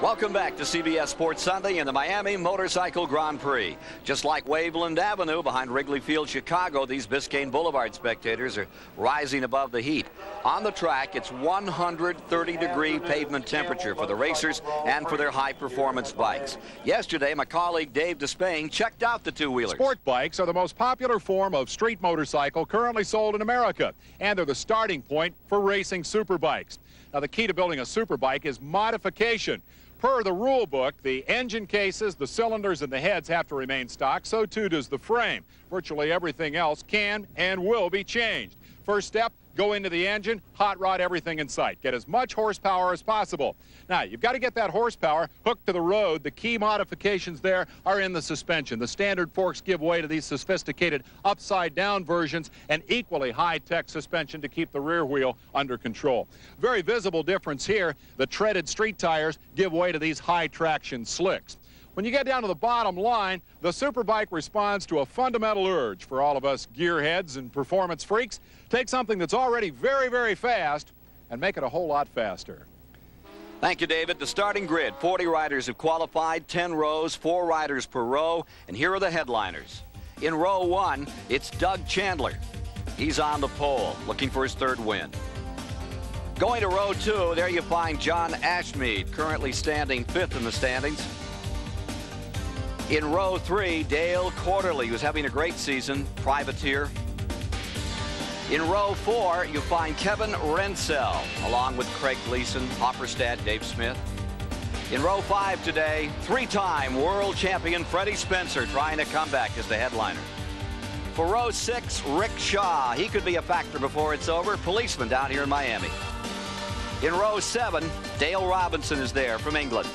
Welcome back to CBS Sports Sunday in the Miami Motorcycle Grand Prix. Just like Waveland Avenue behind Wrigley Field, Chicago, these Biscayne Boulevard spectators are rising above the heat. On the track, it's 130-degree pavement temperature for the racers and for their high-performance bikes. Yesterday, my colleague Dave Despain checked out the two-wheelers. Sport bikes are the most popular form of street motorcycle currently sold in America, and they're the starting point for racing superbikes. Now, the key to building a superbike is modification. Per the rule book, the engine cases, the cylinders, and the heads have to remain stock. So too does the frame. Virtually everything else can and will be changed. First step, go into the engine, hot rod everything in sight. Get as much horsepower as possible. Now, you've got to get that horsepower hooked to the road. The key modifications there are in the suspension. The standard forks give way to these sophisticated upside-down versions and equally high-tech suspension to keep the rear wheel under control. Very visible difference here. The treaded street tires give way to these high-traction slicks. When you get down to the bottom line, the superbike responds to a fundamental urge for all of us gearheads and performance freaks. Take something that's already very, very fast and make it a whole lot faster. Thank you, David. The starting grid, 40 riders have qualified, 10 rows, 4 riders per row, and here are the headliners. In row 1, it's Doug Chandler. He's on the pole, looking for his third win. Going to row 2, there you find John Ashmead, currently standing 5th in the standings. In row 3, Dale Quarterly, who's having a great season, privateer. In row 4, you find Kevin Rensell, along with Craig Gleason, Hopperstad, Dave Smith. In row 5 today, 3-time world champion Freddie Spencer trying to come back as the headliner. For row 6, Rick Shaw. He could be a factor before it's over. Policeman down here in Miami. In row 7, Dale Robinson is there from England.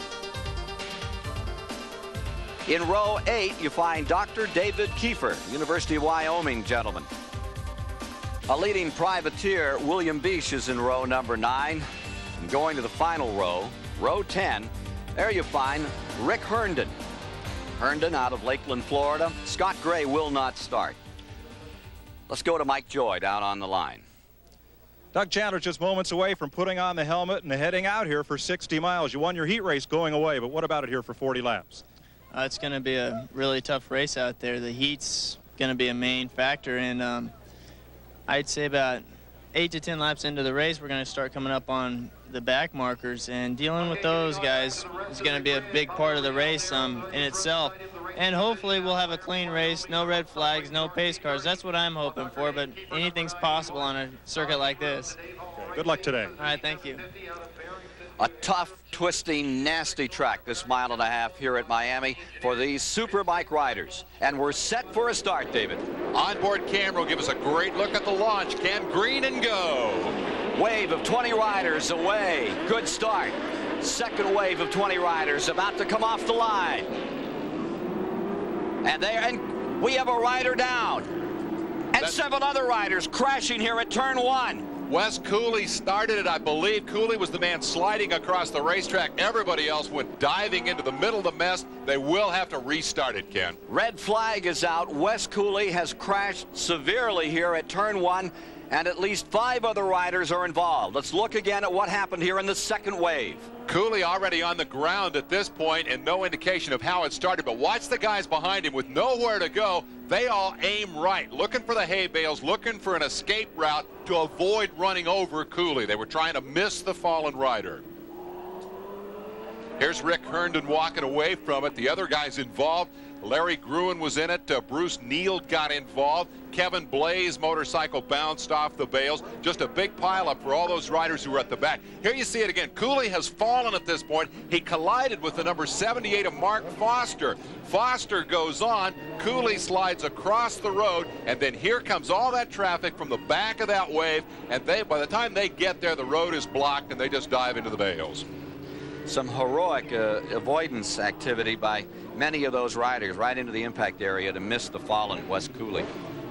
In row 8, you find Dr. David Kiefer, University of Wyoming gentleman. A leading privateer, William Beach, is in row number 9. And going to the final row, row 10, there you find Rick Herndon. Herndon out of Lakeland, Florida. Scott Gray will not start. Let's go to Mike Joy down on the line. Doug Chandler just moments away from putting on the helmet and heading out here for 60 miles. You won your heat race going away, but what about it here for 40 laps? It's going to be a really tough race out there. The heat's going to be a main factor, and I'd say about 8 to 10 laps into the race, we're going to start coming up on the back markers, and dealing with those guys is going to be a big part of the race in itself. And hopefully we'll have a clean race, no red flags, no pace cars. That's what I'm hoping for, but anything's possible on a circuit like this. Okay, good luck today. All right, thank you. A tough, twisting, nasty track, this 1.5 miles here at Miami for these superbike riders. And we're set for a start, David. Onboard camera will give us a great look at the launch. Can green and go. Wave of 20 riders away. Good start. Second wave of 20 riders about to come off the line. And we have a rider down. And 7 other riders crashing here at turn 1. Wes Cooley started it, I believe. Cooley was the man sliding across the racetrack. Everybody else went diving into the middle of the mess. They will have to restart it, Ken. Red flag is out. Wes Cooley has crashed severely here at turn 1, and at least 5 other riders are involved. Let's look again at what happened here in the second wave. Cooley already on the ground at this point and no indication of how it started, but watch the guys behind him with nowhere to go. They all aim right, looking for the hay bales, looking for an escape route to avoid running over Cooley. They were trying to miss the fallen rider. Here's Rick Herndon walking away from it. The other guys involved, Larry Gruen was in it. Bruce Neal got involved. Kevin Blaze motorcycle bounced off the bales. Just a big pileup for all those riders who were at the back. Here you see it again. Cooley has fallen at this point. He collided with the number 78 of Mark Foster. Foster goes on. Cooley slides across the road, and then here comes all that traffic from the back of that wave, and by the time they get there, the road is blocked, and they just dive into the bales. Some heroic avoidance activity by many of those riders right into the impact area to miss the fallen Wes Cooley.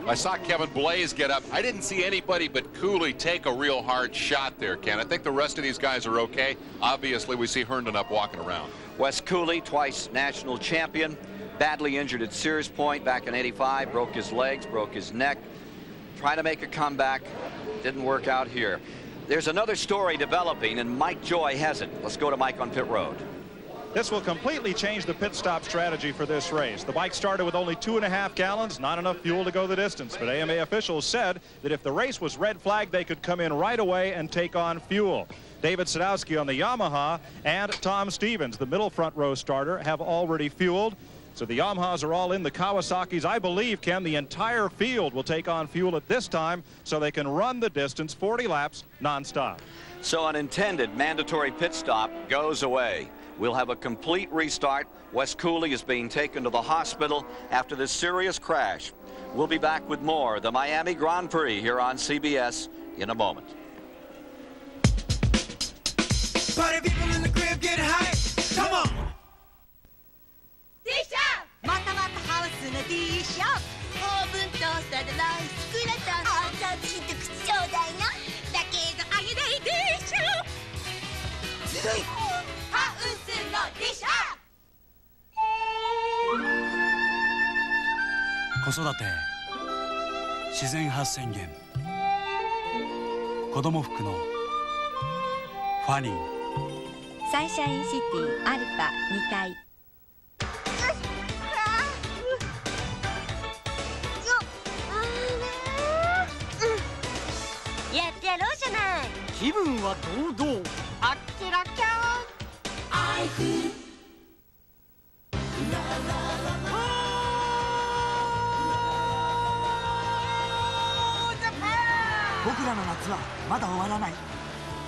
I saw Kevin Blaze get up. I didn't see anybody but Cooley take a real hard shot there, Ken. I think the rest of these guys are okay. Obviously, we see Herndon up walking around. Wes Cooley, twice national champion, badly injured at Sears Point back in '85, broke his legs, broke his neck, trying to make a comeback, didn't work out here. There's another story developing, and Mike Joy has it. Let's go to Mike on pit road. This will completely change the pit stop strategy for this race. The bike started with only 2.5 gallons, not enough fuel to go the distance. But AMA officials said that if the race was red flagged, they could come in right away and take on fuel. David Sadowski on the Yamaha and Tom Stevens, the middle front row starter, have already fueled. So the Yamahas are all in. The Kawasaki's, I believe, Ken, the entire field will take on fuel at this time so they can run the distance 40 laps nonstop. So an intended mandatory pit stop goes away. We'll have a complete restart. Wes Cooley is being taken to the hospital after this serious crash. We'll be back with more of the Miami Grand Prix here on CBS in a moment. Party people in the crib get hyped. Come on! D-Shop! またまたハウスの D-Shop! オーブントースターでライスグラタンあんたちょっと口ちょうだいなだけどあげない D-Shop! ずるいハウスの D-Shop! 子育て自然発電源子供服のファニーサンシャインシティアルパ2階やってやろうじゃない気分は堂々あっけらきゃアイフ僕らの夏はまだ終わらない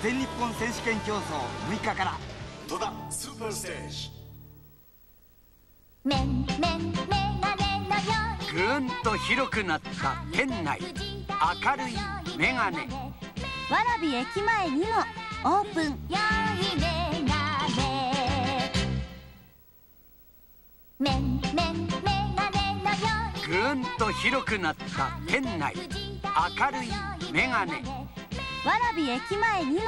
全日本選手権競争6日から戸田スーパーステージメガネのよぐーんと広くなった店内明るいメガネ蕨駅前にもオープン良いメガネメガネのよぐーんと広くなった店内明るいメガネ蕨駅前にも